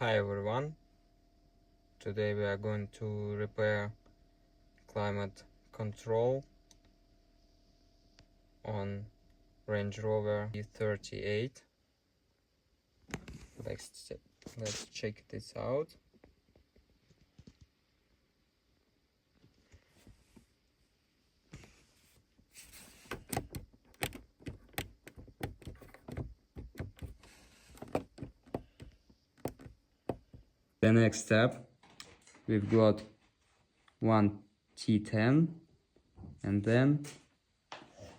Hi everyone, today we are going to repair climate control on Range Rover E38. Let's check this out. The next step, we've got one T10 and then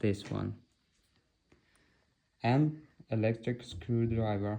this one, and electric screwdriver.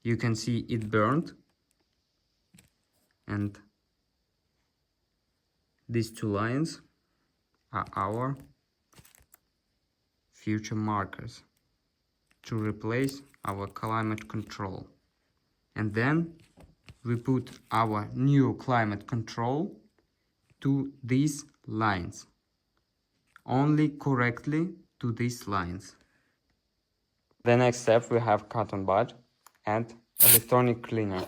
You can see it burned, and these two lines are our future markers to replace our climate control. And then we put our new climate control to these lines, only correctly to these lines. The next step, we have cotton bud and electronic cleaner.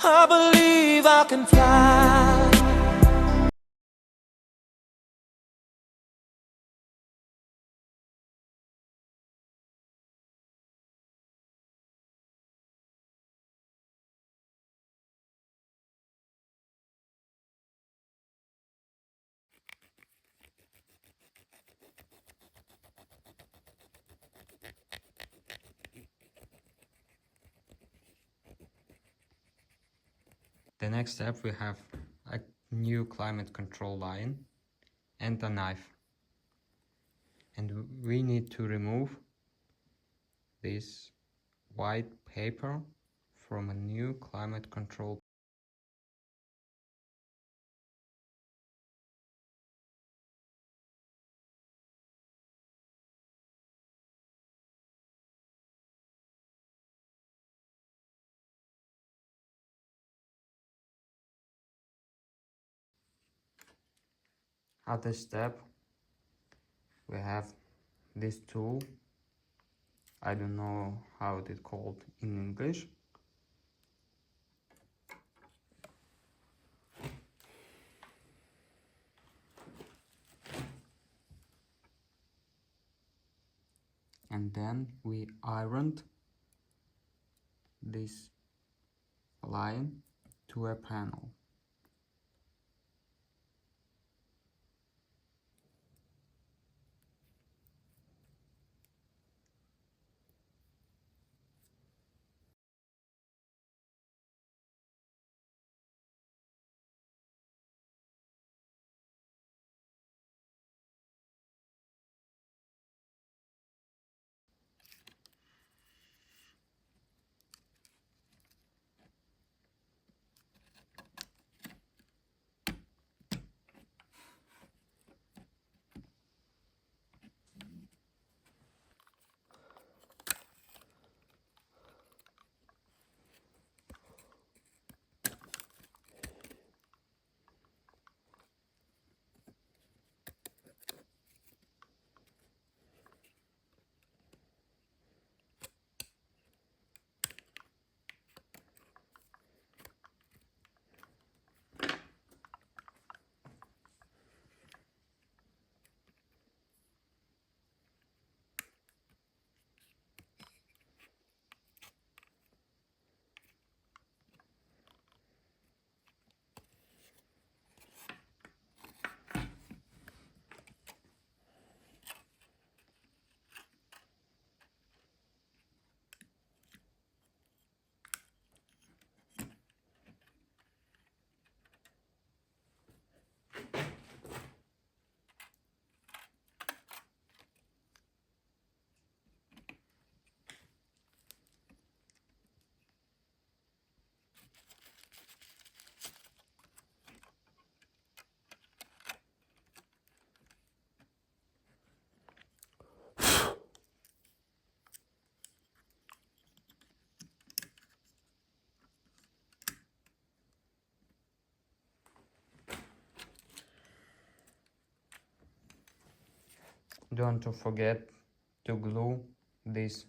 I believe I can fly. The next step, we have a new climate control line and a knife. And we need to remove this white paper from a new climate control. other step, we have this tool. I don't know how it is called in English. And then we ironed this line to a panel. Don't forget to glue this